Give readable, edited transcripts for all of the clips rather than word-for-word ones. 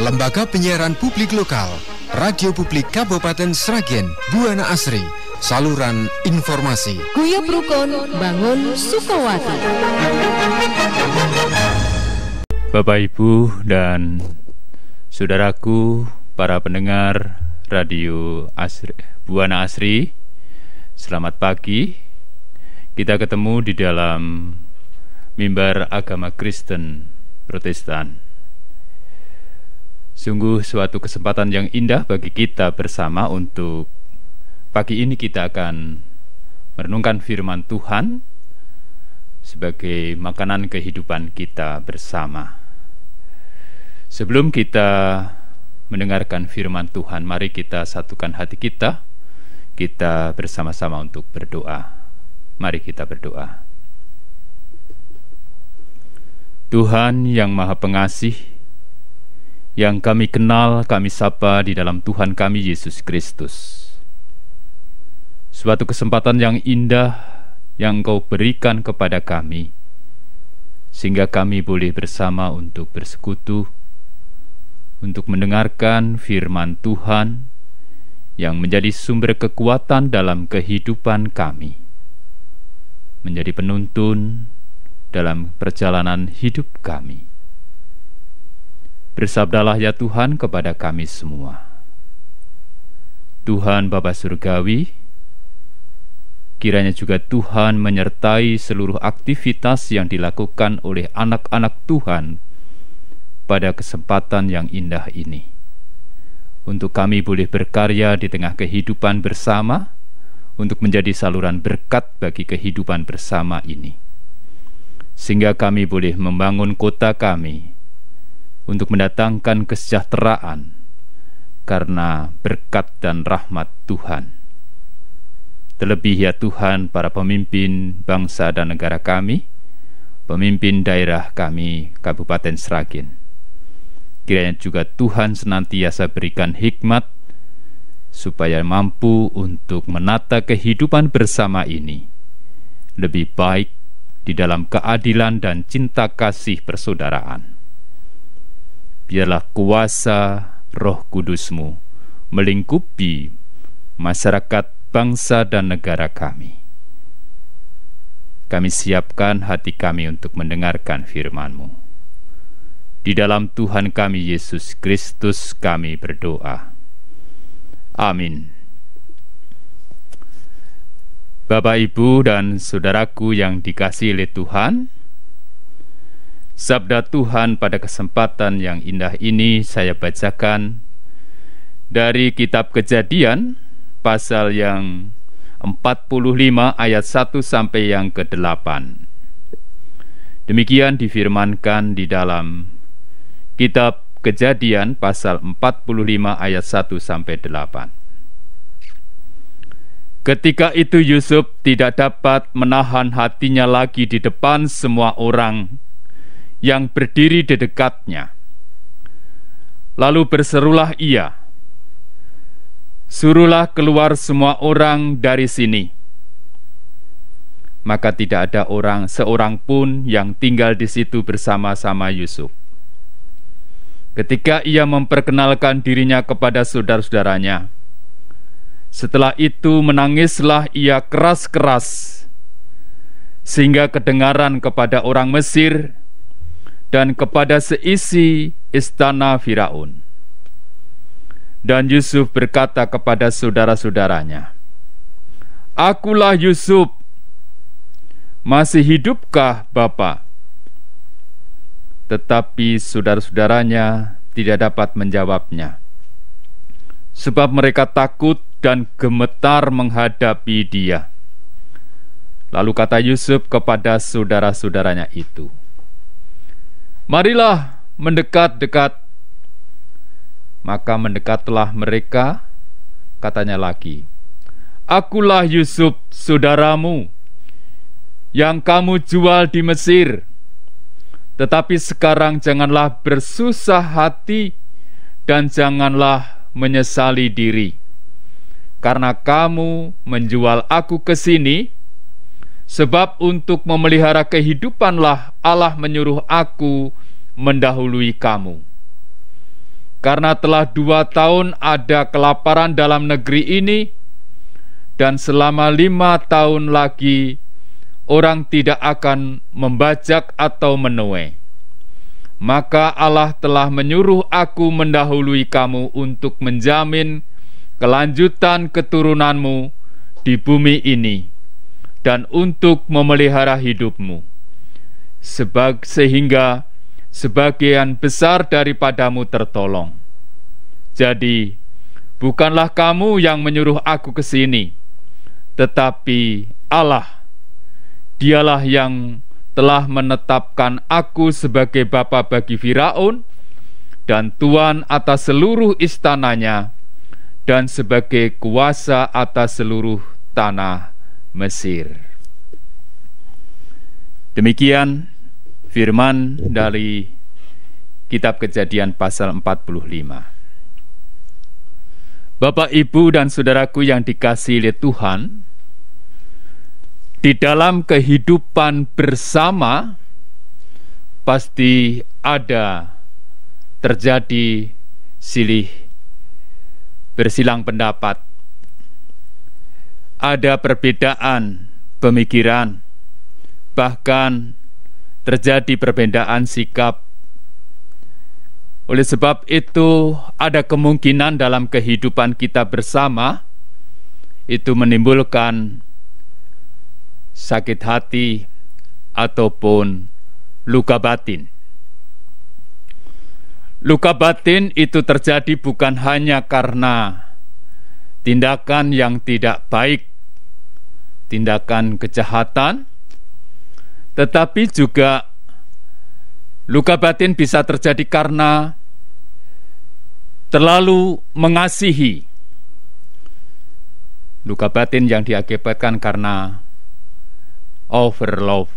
Lembaga Penyiaran Publik Lokal, Radio Publik Kabupaten Sragen, Buana Asri, saluran informasi. Guyub Rukun Bangun Sukawati. Bapak, Ibu, dan saudaraku, para pendengar Radio Asri, Buana Asri, selamat pagi. Kita ketemu di dalam mimbar agama Kristen Protestan. Sungguh suatu kesempatan yang indah bagi kita bersama untuk pagi ini kita akan merenungkan firman Tuhan sebagai makanan kehidupan kita bersama. Sebelum kita mendengarkan firman Tuhan, mari kita satukan hati kita. Kita bersama-sama untuk berdoa. Mari kita berdoa. Tuhan yang Maha Pengasih, yang kami kenal, kami sapa di dalam Tuhan kami Yesus Kristus. Suatu kesempatan yang indah yang Engkau berikan kepada kami, sehingga kami boleh bersama untuk bersekutu, untuk mendengarkan firman Tuhan yang menjadi sumber kekuatan dalam kehidupan kami, menjadi penuntun dalam perjalanan hidup kami. Bersabdalah ya Tuhan kepada kami semua. Tuhan Bapa Surgawi, kiranya juga Tuhan menyertai seluruh aktivitas yang dilakukan oleh anak-anak Tuhan pada kesempatan yang indah ini, untuk kami boleh berkarya di tengah kehidupan bersama, untuk menjadi saluran berkat bagi kehidupan bersama ini, sehingga kami boleh membangun kota kami untuk mendatangkan kesejahteraan karena berkat dan rahmat Tuhan. Terlebih ya Tuhan, para pemimpin bangsa dan negara kami, pemimpin daerah kami Kabupaten Sragen, kiranya juga Tuhan senantiasa berikan hikmat supaya mampu untuk menata kehidupan bersama ini lebih baik di dalam keadilan dan cinta kasih persaudaraan. Biarlah kuasa Roh Kudus-Mu melingkupi masyarakat, bangsa dan negara kami. Kami siapkan hati kami untuk mendengarkan firman-Mu. Di dalam Tuhan kami Yesus Kristus kami berdoa. Amin. Bapak, Ibu, dan saudaraku yang dikasihi oleh Tuhan, sabda Tuhan pada kesempatan yang indah ini saya bacakan dari kitab Kejadian pasal yang 45 ayat 1 sampai yang ke-8. Demikian difirmankan di dalam kitab Kejadian pasal 45 ayat 1 sampai 8. Ketika itu Yusuf tidak dapat menahan hatinya lagi di depan semua orang yang berdiri di dekatnya. Lalu berserulah ia, "Suruhlah keluar semua orang dari sini." Maka tidak ada seorang pun yang tinggal di situ bersama-sama Yusuf. Ketika ia memperkenalkan dirinya kepada saudara-saudaranya, setelah itu menangislah ia keras-keras, sehingga kedengaran kepada orang Mesir dan kepada seisi istana Firaun. Dan Yusuf berkata kepada saudara-saudaranya, "Akulah Yusuf, masih hidupkah Bapa?" Tetapi saudara-saudaranya tidak dapat menjawabnya, sebab mereka takut dan gemetar menghadapi dia. Lalu kata Yusuf kepada saudara-saudaranya itu, "Marilah mendekat-dekat." Maka mendekatlah mereka, katanya lagi, "Akulah Yusuf, saudaramu, yang kamu jual di Mesir. Tetapi sekarang janganlah bersusah hati dan janganlah menyesali diri, karena kamu menjual aku ke sini, sebab untuk memelihara kehidupanlah Allah menyuruh aku mendahului kamu. karena telah 2 tahun ada kelaparan dalam negeri ini, dan selama 5 tahun lagi orang tidak akan membajak atau menuai. Maka Allah telah menyuruh aku mendahului kamu untuk menjamin kelanjutan keturunanmu di bumi ini, dan untuk memelihara hidupmu, sehingga sebagian besar daripadamu tertolong. Jadi, bukanlah kamu yang menyuruh aku ke sini, tetapi Allah. Dialah yang telah menetapkan aku sebagai bapa bagi Firaun dan tuan atas seluruh istananya, dan sebagai kuasa atas seluruh tanah Mesir. Demikian firman dari kitab Kejadian pasal 45. Bapak, Ibu, dan saudaraku yang dikasihi oleh Tuhan, di dalam kehidupan bersama pasti ada terjadi bersilang pendapat. Ada perbedaan pemikiran, bahkan terjadi perbedaan sikap. Oleh sebab itu, ada kemungkinan dalam kehidupan kita bersama itu menimbulkan sakit hati ataupun luka batin. Luka batin itu terjadi bukan hanya karena tindakan yang tidak baik, tindakan kejahatan, tetapi juga luka batin bisa terjadi karena terlalu mengasihi. Luka batin yang diakibatkan karena overlove,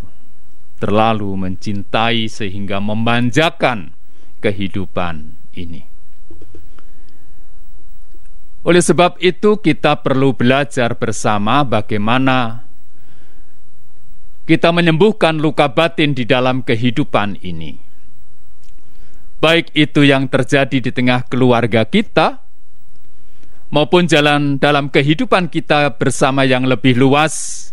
terlalu mencintai sehingga memanjakan kehidupan ini. Oleh sebab itu, kita perlu belajar bersama bagaimana kita menyembuhkan luka batin di dalam kehidupan ini. Baik itu yang terjadi di tengah keluarga kita, maupun dalam kehidupan kita bersama yang lebih luas,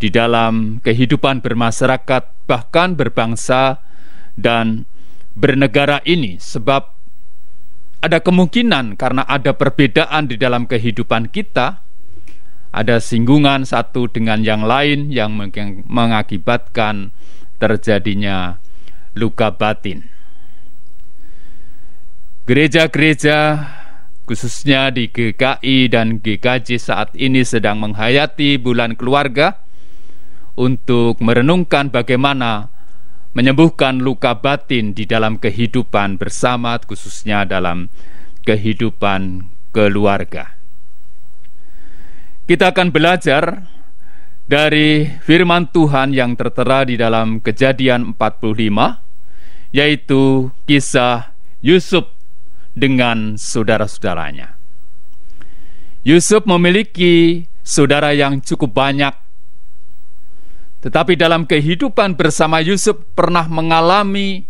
di dalam kehidupan bermasyarakat, bahkan berbangsa dan bernegara ini. Sebab ada kemungkinan karena ada perbedaan di dalam kehidupan kita, ada singgungan satu dengan yang lain yang mengakibatkan terjadinya luka batin. Gereja-gereja khususnya di GKI dan GKJ saat ini sedang menghayati bulan keluarga untuk merenungkan bagaimana menyembuhkan luka batin di dalam kehidupan bersama, khususnya dalam kehidupan keluarga. Kita akan belajar dari firman Tuhan yang tertera di dalam Kejadian 45, yaitu kisah Yusuf dengan saudara-saudaranya. Yusuf memiliki saudara yang cukup banyak, tetapi dalam kehidupan bersama Yusuf pernah mengalami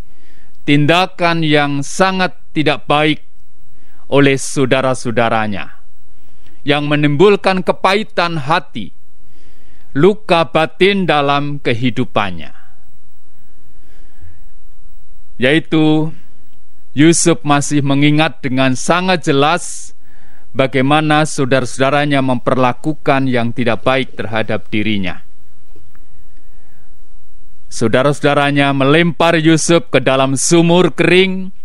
tindakan yang sangat tidak baik oleh saudara-saudaranya, yang menimbulkan kepahitan hati, luka batin dalam kehidupannya. Yaitu Yusuf masih mengingat dengan sangat jelas bagaimana saudara-saudaranya memperlakukan yang tidak baik terhadap dirinya. Saudara-saudaranya melempar Yusuf ke dalam sumur kering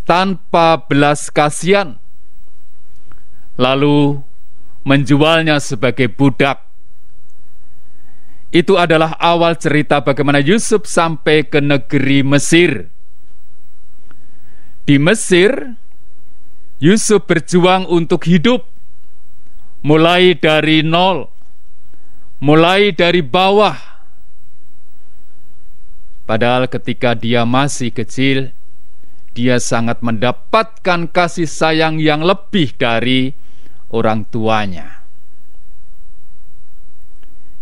tanpa belas kasihan, lalu menjualnya sebagai budak. Itu adalah awal cerita bagaimana Yusuf sampai ke negeri Mesir. Di Mesir, Yusuf berjuang untuk hidup, mulai dari nol, mulai dari bawah. Padahal ketika dia masih kecil, dia sangat mendapatkan kasih sayang yang lebih dari orang tuanya.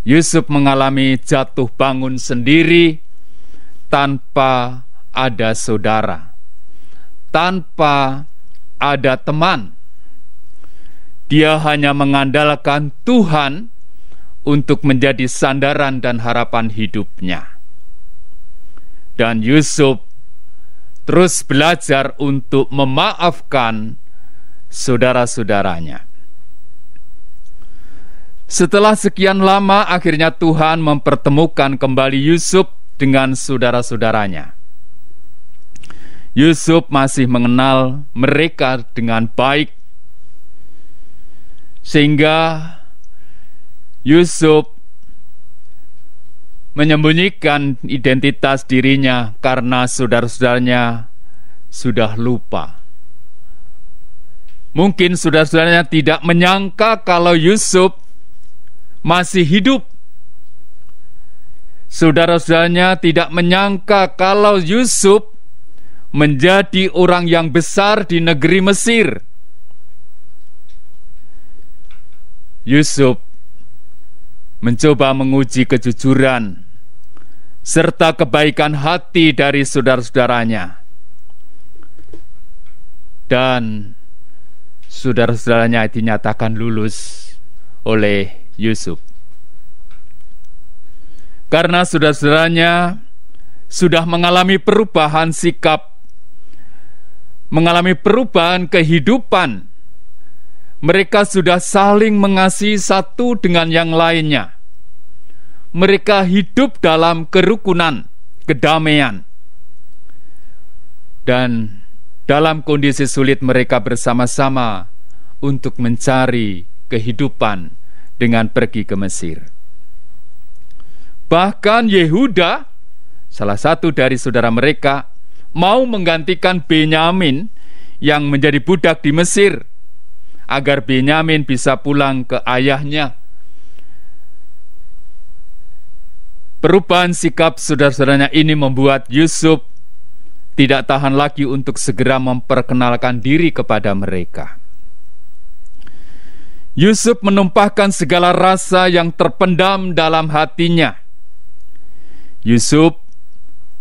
Yusuf mengalami jatuh bangun sendiri tanpa ada saudara, tanpa ada teman. Dia hanya mengandalkan Tuhan untuk menjadi sandaran dan harapan hidupnya. Dan Yusuf terus belajar untuk memaafkan saudara-saudaranya. Setelah sekian lama, akhirnya Tuhan mempertemukan kembali Yusuf dengan saudara-saudaranya. Yusuf masih mengenal mereka dengan baik, sehingga Yusuf menyembunyikan identitas dirinya karena saudara-saudaranya sudah lupa. Mungkin saudara-saudaranya tidak menyangka kalau Yusuf masih hidup. Saudara-saudaranya tidak menyangka kalau Yusuf menjadi orang yang besar di negeri Mesir. Yusuf mencoba menguji kejujuran serta kebaikan hati dari saudara-saudaranya, dan saudara-saudaranya dinyatakan lulus oleh Yusuf. Karena saudara-saudaranya sudah mengalami perubahan sikap, mengalami perubahan kehidupan, mereka sudah saling mengasihi satu dengan yang lainnya. Mereka hidup dalam kerukunan, kedamaian. Dan dalam kondisi sulit mereka bersama-sama untuk mencari kehidupan dengan pergi ke Mesir. Bahkan Yehuda, salah satu dari saudara mereka, mau menggantikan Benyamin yang menjadi budak di Mesir, agar Benyamin bisa pulang ke ayahnya. Perubahan sikap saudara-saudaranya ini membuat Yusuf tidak tahan lagi untuk segera memperkenalkan diri kepada mereka. Yusuf menumpahkan segala rasa yang terpendam dalam hatinya. Yusuf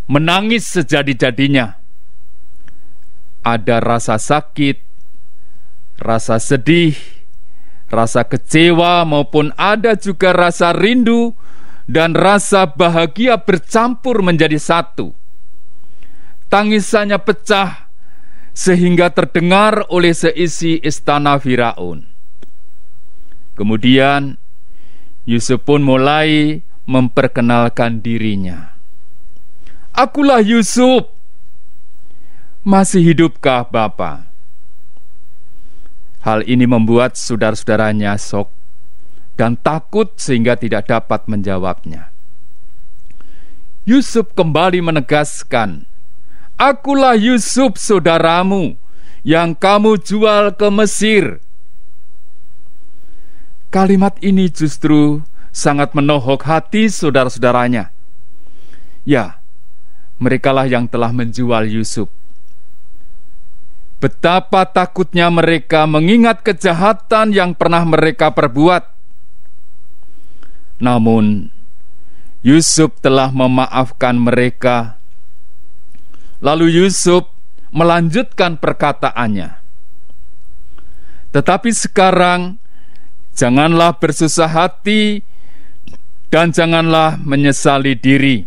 menangis sejadi-jadinya. Ada rasa sakit, rasa sedih, rasa kecewa, maupun ada juga rasa rindu dan rasa bahagia bercampur menjadi satu. Tangisannya pecah sehingga terdengar oleh seisi istana Firaun. Kemudian Yusuf pun mulai memperkenalkan dirinya. Akulah Yusuf. Masih hidupkah Bapa? Hal ini membuat saudara-saudaranya syok dan takut sehingga tidak dapat menjawabnya. Yusuf kembali menegaskan, akulah Yusuf saudaramu yang kamu jual ke Mesir. Kalimat ini justru sangat menohok hati saudara-saudaranya. Ya, merekalah yang telah menjual Yusuf. Betapa takutnya mereka mengingat kejahatan yang pernah mereka perbuat. Namun, Yusuf telah memaafkan mereka. Lalu Yusuf melanjutkan perkataannya. Tetapi sekarang, janganlah bersusah hati dan janganlah menyesali diri,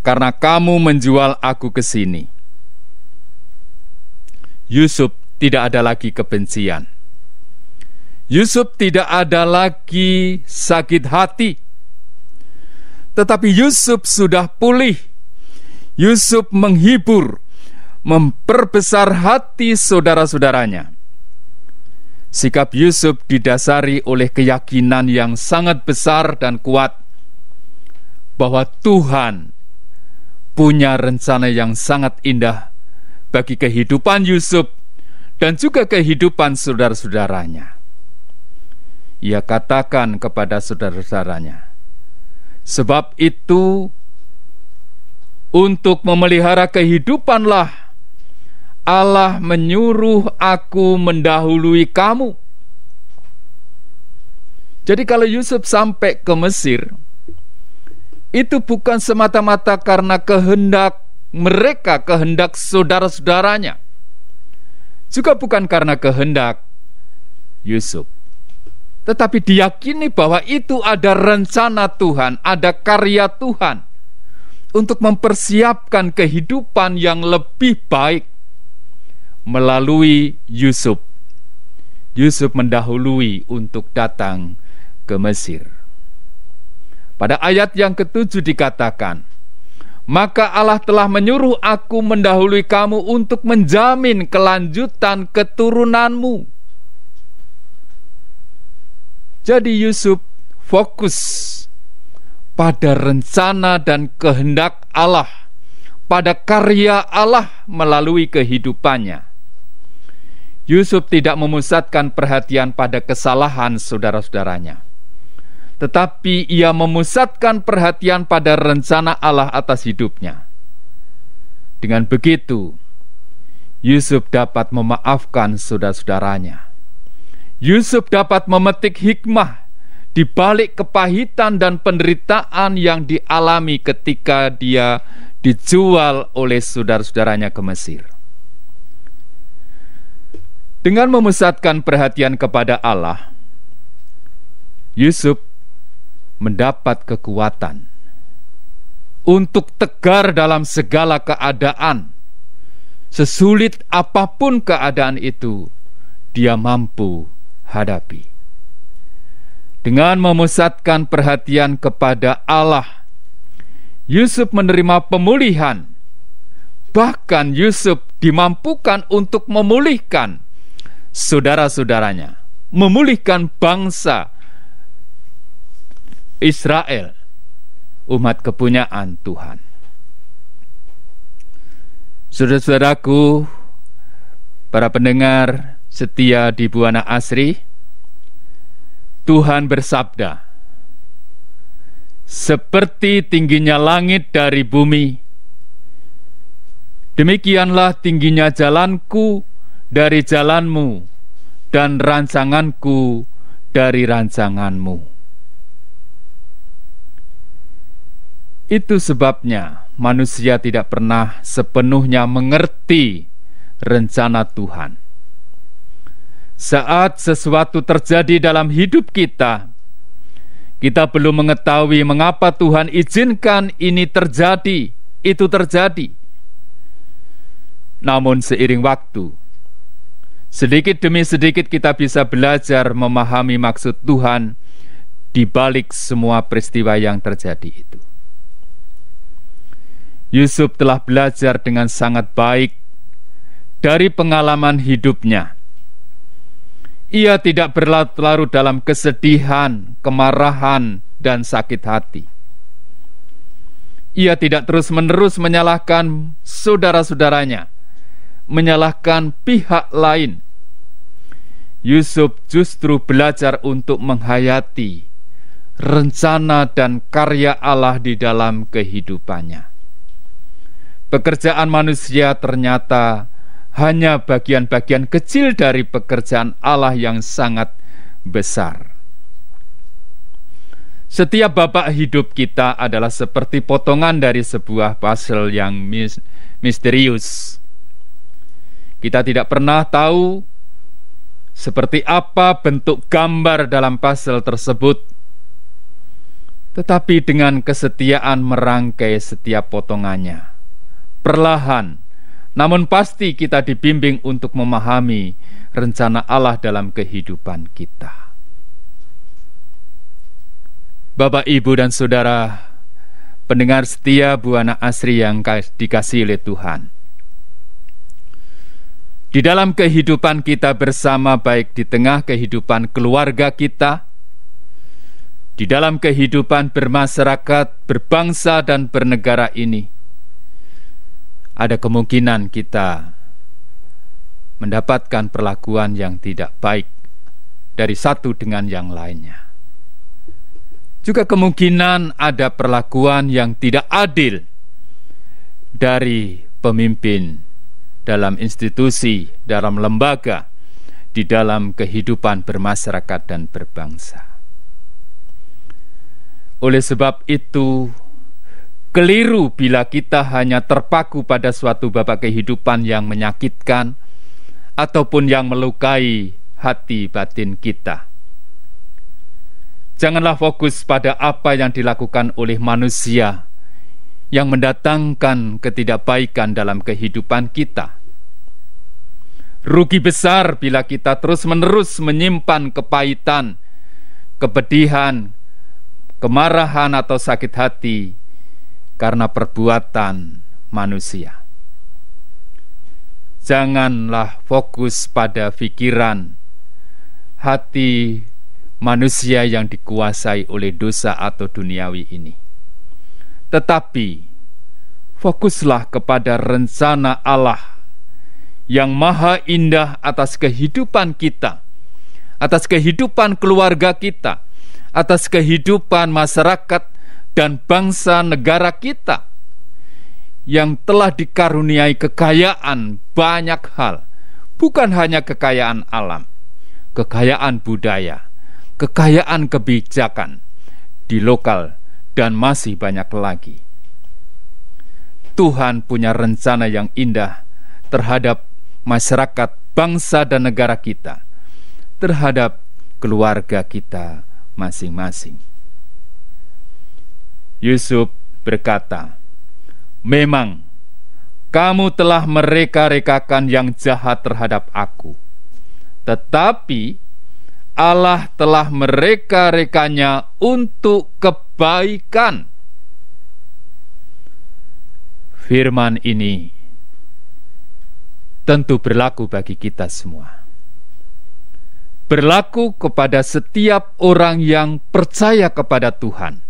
karena kamu menjual aku ke sini. Yusuf tidak ada lagi kebencian. Yusuf tidak ada lagi sakit hati. Tetapi Yusuf sudah pulih. Yusuf menghibur, memperbesar hati saudara-saudaranya. Sikap Yusuf didasari oleh keyakinan yang sangat besar dan kuat bahwa Tuhan punya rencana yang sangat indah bagi kehidupan Yusuf dan juga kehidupan saudara-saudaranya. Ia katakan kepada saudara-saudaranya, sebab itu untuk memelihara kehidupanlah Allah menyuruh aku mendahului kamu. Jadi kalau Yusuf sampai ke Mesir, itu bukan semata-mata karena kehendak mereka, kehendak saudara-saudaranya, juga bukan karena kehendak Yusuf, tetapi diyakini bahwa itu ada rencana Tuhan, ada karya Tuhan untuk mempersiapkan kehidupan yang lebih baik melalui Yusuf. Yusuf mendahului untuk datang ke Mesir. Pada ayat yang ke-7 dikatakan, maka Allah telah menyuruh aku mendahului kamu untuk menjamin kelanjutan keturunanmu. Jadi Yusuf fokus pada rencana dan kehendak Allah, pada karya Allah melalui kehidupannya. Yusuf tidak memusatkan perhatian pada kesalahan saudara-saudaranya, tetapi ia memusatkan perhatian pada rencana Allah atas hidupnya. Dengan begitu, Yusuf dapat memaafkan saudara-saudaranya. Yusuf dapat memetik hikmah di balik kepahitan dan penderitaan yang dialami ketika dia dijual oleh saudara-saudaranya ke Mesir. Dengan memusatkan perhatian kepada Allah, Yusuf mendapat kekuatan untuk tegar dalam segala keadaan. Sesulit apapun keadaan itu, dia mampu hadapi. Dengan memusatkan perhatian kepada Allah, Yusuf menerima pemulihan. Bahkan Yusuf dimampukan untuk memulihkan saudara-saudaranya, memulihkan bangsa Israel, umat kepunyaan Tuhan. Saudara-saudaraku, para pendengar setia di Buana Asri, Tuhan bersabda, seperti tingginya langit dari bumi, demikianlah tingginya jalanku dari jalanmu, dan rancanganku dari rancanganmu. Itu sebabnya manusia tidak pernah sepenuhnya mengerti rencana Tuhan. Saat sesuatu terjadi dalam hidup kita, kita belum mengetahui mengapa Tuhan izinkan ini terjadi, itu terjadi. Namun seiring waktu, sedikit demi sedikit kita bisa belajar memahami maksud Tuhan di balik semua peristiwa yang terjadi itu. Yusuf telah belajar dengan sangat baik dari pengalaman hidupnya. Ia tidak berlarut-larut dalam kesedihan, kemarahan, dan sakit hati. Ia tidak terus-menerus menyalahkan saudara-saudaranya, menyalahkan pihak lain. Yusuf justru belajar untuk menghayati rencana dan karya Allah di dalam kehidupannya. Pekerjaan manusia ternyata hanya bagian-bagian kecil dari pekerjaan Allah yang sangat besar. Setiap babak hidup kita adalah seperti potongan dari sebuah puzzle yang misterius. Kita tidak pernah tahu seperti apa bentuk gambar dalam puzzle tersebut, tetapi dengan kesetiaan merangkai setiap potongannya, perlahan namun pasti kita dibimbing untuk memahami rencana Allah dalam kehidupan kita. Bapak, Ibu, dan Saudara pendengar setia Buana Asri yang dikasihi oleh Tuhan, di dalam kehidupan kita bersama, baik di tengah kehidupan keluarga kita, di dalam kehidupan bermasyarakat, berbangsa, dan bernegara ini, ada kemungkinan kita mendapatkan perlakuan yang tidak baik dari satu dengan yang lainnya. Juga kemungkinan ada perlakuan yang tidak adil dari pemimpin dalam institusi, dalam lembaga, di dalam kehidupan bermasyarakat dan berbangsa. Oleh sebab itu, Keliru bila kita hanya terpaku pada suatu babak kehidupan yang menyakitkan ataupun yang melukai hati batin kita. Janganlah fokus pada apa yang dilakukan oleh manusia yang mendatangkan ketidakbaikan dalam kehidupan kita. Rugi besar bila kita terus-menerus menyimpan kepahitan, kepedihan, kemarahan atau sakit hati karena perbuatan manusia. Janganlah fokus pada pikiran, hati manusia yang dikuasai oleh dosa atau duniawi ini. Tetapi fokuslah kepada rencana Allah yang maha indah atas kehidupan kita, atas kehidupan keluarga kita, atas kehidupan masyarakat dan bangsa negara kita yang telah dikaruniai kekayaan banyak hal, bukan hanya kekayaan alam, kekayaan budaya, kekayaan kebijakan di lokal, dan masih banyak lagi. Tuhan punya rencana yang indah terhadap masyarakat, bangsa dan negara kita, terhadap keluarga kita masing-masing. Yusuf berkata, "Memang kamu telah mereka-rekakan yang jahat terhadap aku, tetapi Allah telah mereka-rekanya untuk kebaikan." Firman ini tentu berlaku bagi kita semua. Berlaku kepada setiap orang yang percaya kepada Tuhan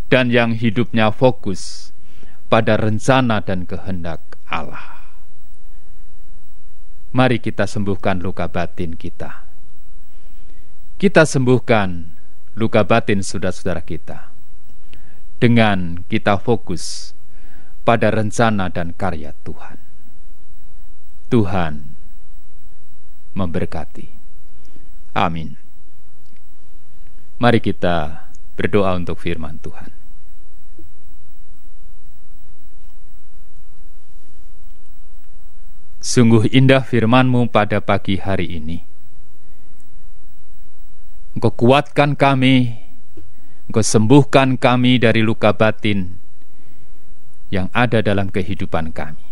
dan yang hidupnya fokus pada rencana dan kehendak Allah. Mari kita sembuhkan luka batin kita. Kita sembuhkan luka batin saudara-saudara kita dengan kita fokus pada rencana dan karya Tuhan. Tuhan memberkati. Amin. Mari kita berdoa untuk firman Tuhan. Sungguh indah firman-Mu pada pagi hari ini. Engkau kuatkan kami, Engkau sembuhkan kami dari luka batin yang ada dalam kehidupan kami.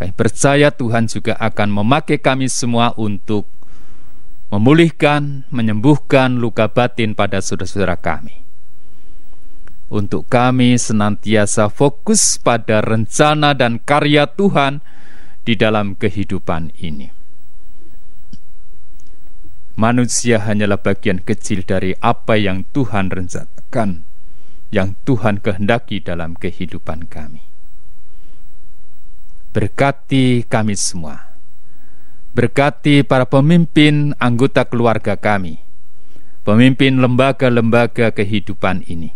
Kami percaya Tuhan juga akan memakai kami semua untuk memulihkan, menyembuhkan luka batin pada saudara-saudara kami. Untuk kami senantiasa fokus pada rencana dan karya Tuhan di dalam kehidupan ini. Manusia hanyalah bagian kecil dari apa yang Tuhan rencanakan, yang Tuhan kehendaki dalam kehidupan kami. Berkati kami semua. Berkati para pemimpin anggota keluarga kami, pemimpin lembaga-lembaga kehidupan ini,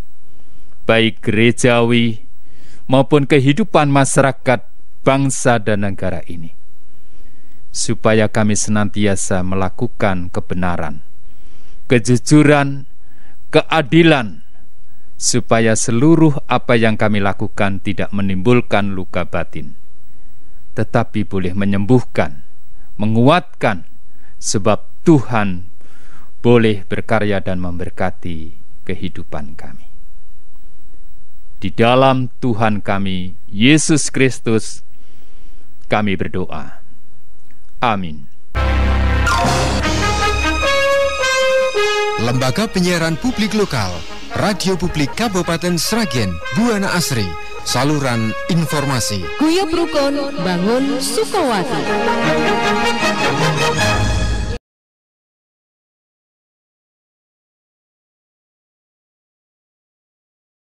baik gerejawi maupun kehidupan masyarakat, bangsa dan negara ini, supaya kami senantiasa melakukan kebenaran, kejujuran, keadilan, supaya seluruh apa yang kami lakukan tidak menimbulkan luka batin, tetapi boleh menyembuhkan, menguatkan, sebab Tuhan boleh berkarya dan memberkati kehidupan kami. Di dalam Tuhan kami, Yesus Kristus, kami berdoa. Amin. Lembaga Penyiaran Publik Lokal, Radio Publik Kabupaten Sragen, Buana Asri, saluran informasi. Guyub Rukun Bangun Sukowati.